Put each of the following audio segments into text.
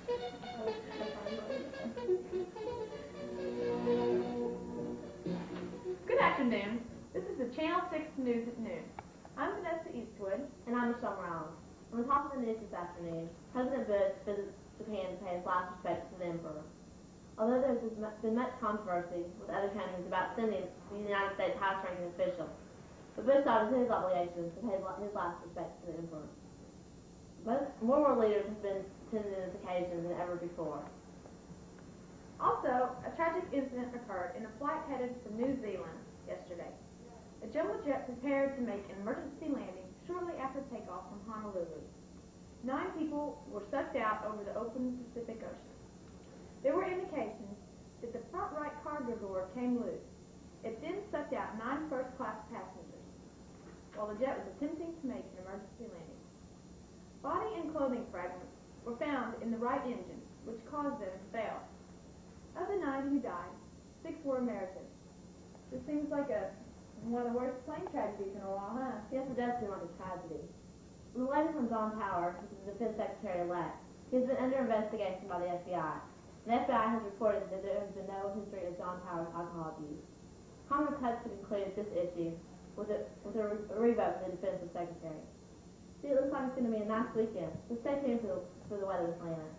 Good afternoon. This is the Channel 6 News at noon. I'm Vanessa Eastwood. And I'm Michelle Morales. On the top of the news this afternoon, President Bush visits Japan to pay his last respects to the Emperor. Although there's been much controversy with other countries about sending the United States highest-ranking official, but Bush thought it was his obligation to pay his last respects to the Emperor. More world leaders have been attending this occasion than ever before. Also, a tragic incident occurred in a flight headed for New Zealand yesterday. A jumbo jet prepared to make an emergency landing shortly after takeoff from Honolulu. 9 people were sucked out over the open Pacific Ocean. There were indications that the front right cargo door came loose. It then sucked out 9 first-class passengers, while the jet was attempting to make an emergency landing. Body and clothing fragments were found in the right engine, which caused them to fail. Of the 9 who died, 6 were Americans. This seems like one of the worst plane tragedies in a while, huh? Yes, it does seem like a tragedy. The latest from John Tower, who is the Defense Secretary-elect, he has been under investigation by the FBI. The FBI has reported that there has been no history of John Tower's alcohol abuse. Congress has to conclude this issue with a revoke of the Defense Secretary. See, it looks like it's going to be a nice weekend, so stay tuned for the weather this morning.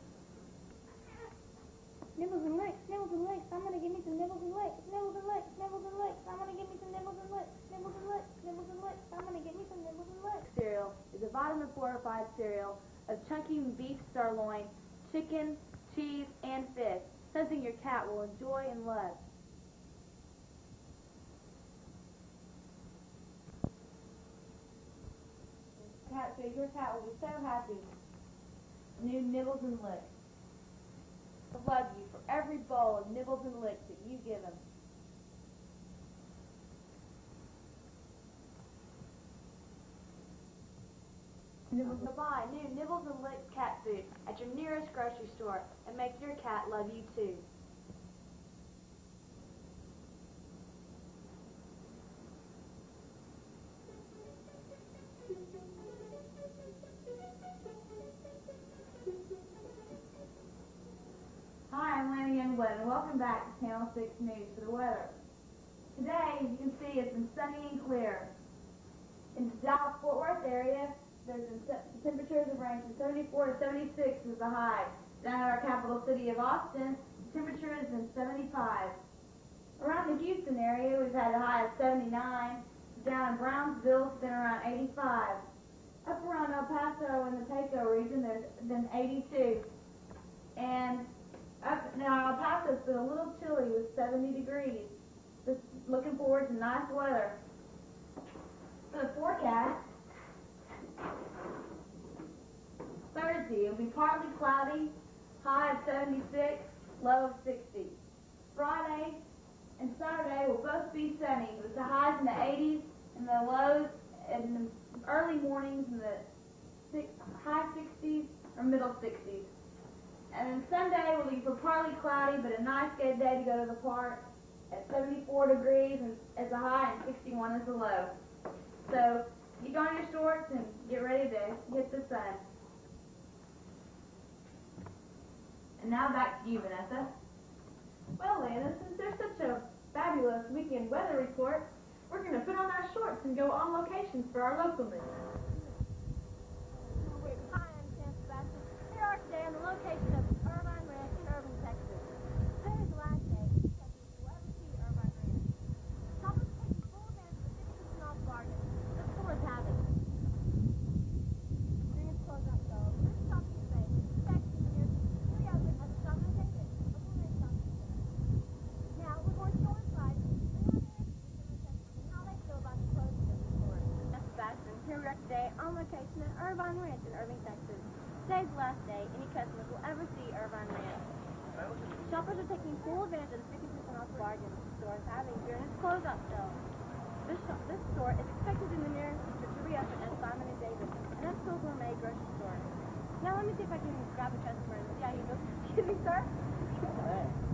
Nibbles and licks, nibbles and licks, I'm gonna give me some nibbles and licks, nibbles and licks, nibbles and licks, I'm gonna give me some nibbles and licks, nibbles and licks, nibbles and licks, I'm gonna give me some nibbles and licks. Cereal is a vitamin fortified cereal of chunky beef sirloin, chicken, cheese, and fish, something your cat will enjoy and love. Your cat will be so happy. New Nibbles and Licks. I love you for every bowl of Nibbles and Licks that you give him. So buy new Nibbles and Licks cat food at your nearest grocery store and make your cat love you too. Hi, I'm Lana Youngblood, and welcome back to Channel 6 News for the weather. Today, as you can see, it's been sunny and clear. In the Dallas-Fort Worth area, there's been temperatures have ranged from 74 to 76 is the high. Down at our capital city of Austin, the temperature has been 75. Around the Houston area, we've had a high of 79. Down in Brownsville, it's been around 85. Up around El Paso in the Pecos region, there's been 82. And now El Paso's been a little chilly with 70 degrees. Just looking forward to nice weather. For the forecast, Thursday it'll be partly cloudy, high of 76, low of 60. Friday and Saturday will both be sunny with the highs in the 80s and the lows in the early mornings in the high 60s or middle 60s. And then Sunday will be partly cloudy, but a nice good day to go to the park at 74 degrees as the high and 61 as the low. So get on your shorts and get ready to hit the sun. And now back to you, Vanessa. Well, Lana, since there's such a fabulous weekend weather report, we're going to put on our shorts and go on location for our local news. Hi, I'm Sam Sebastian. Here are today on the location of Irvine Ranch in Irving, Texas. Today is the last day Texas will ever see Irvine Ranch. Shoppers are taking full advantage of the 50% off bargain the store is having. During its closeout sale, this shopping space is expected to near 3 outlets at the Shop and Take It, a gourmet shopping center. Now, we're going to go inside and learn and how they feel about the closing of the store. Sam Sebastian, here we are today on location at Irvine Ranch in Irving, Texas. Today's the last day any customers will ever see Irvine Ranch. Shoppers are taking full advantage of the 50% off bargain the store is having during its closeout sale. This store is expected in the near future to reopen as Simon & David, an upscale gourmet grocery store. Now let me see if I can grab a customer and see how he feels. Excuse me, sir.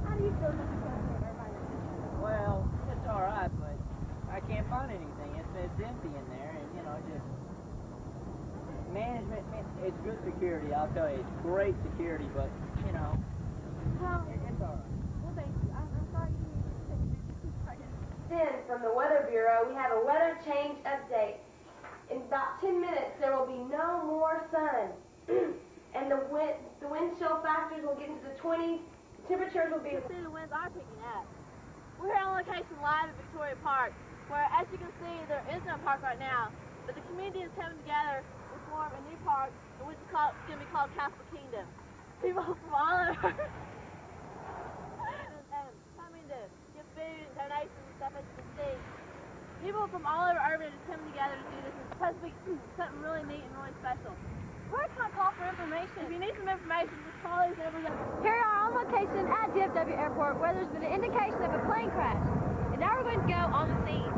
How do you feel about the customer at Irvine Ranch? Well, it's all right, but I can't find anything. It's empty in there, and just management It's good security, I'll tell you. It's great security, but, you know, it's all right. Well, thank you. I'm sorry you need to take minutes. Then, from the Weather Bureau, we have a weather change update. In about 10 minutes, there will be no more sun. And the wind chill factors will get into the 20s. Temperatures will be... You can see the winds are picking up. We're here on location live at Victoria Park, where, as you can see, there is no park right now, but the community is coming together to form a new park, which is going to be called Castle Kingdom. People from all over and coming to give food and donations and stuff, as you can see. People from all over Irvine are just coming together to do this. It's supposed to be something really neat and really special. Where can I call for information? If you need some information, just call these numbers. Here we are on location at DFW Airport, where there's been an indication of a plane crash. And now we're going to go on the scene.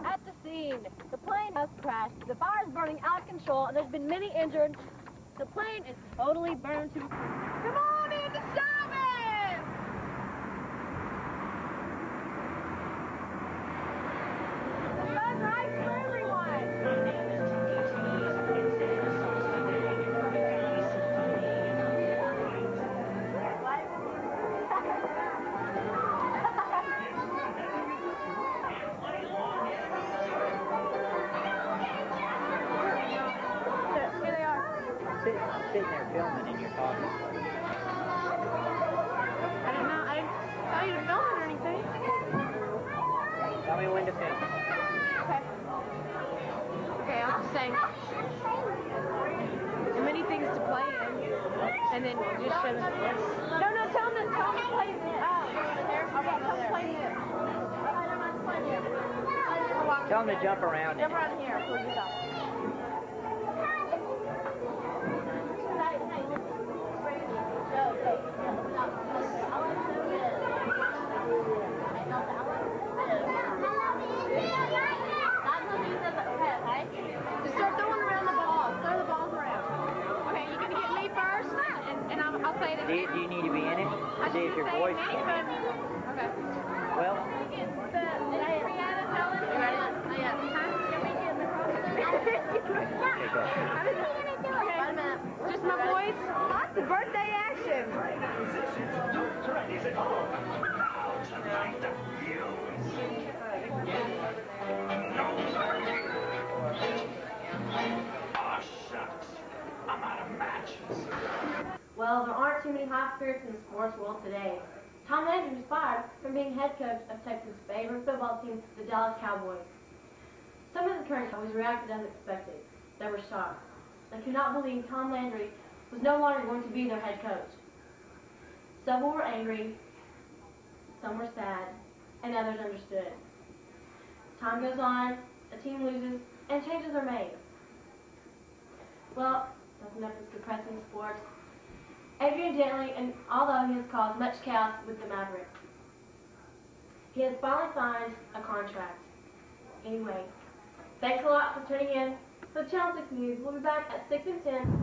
At the scene, the plane has crashed. The fire is burning out of control, and there's been many injured. The plane is totally burned to... Come on in to service! The sun's right for everyone! Sitting there filming and you're talking. I didn't know. I didn't tell you to film it or anything. Tell me when to finish. Okay. Okay, I was just saying. There are many things to play in. And then just show them. No, tell them to play this. Oh, okay, come play this. Tell them to jump around. Jump around here before you go. Just start throwing around the balls. Throw the balls around. Okay, you're going to get me first, and I'll say that. Do you need to be in it? I See if your voice Okay. Well, Just my voice. Lots of birthday action. Well, there aren't too many high spirits in the sports world today. Tom Landry was fired from being head coach of Texas' favorite football team, the Dallas Cowboys. Some of the current coaches reacted as expected. They were shocked. They could not believe Tom Landry was no longer going to be their head coach. Some were angry, some were sad, and others understood. Time goes on, a team loses, and changes are made. Well, that's enough of depressing sports. Adrian Dentley, and although he has caused much chaos with the Mavericks, he has finally signed a contract. Anyway, thanks a lot for tuning in. For Channel 6 News, we'll be back at 6 and 10.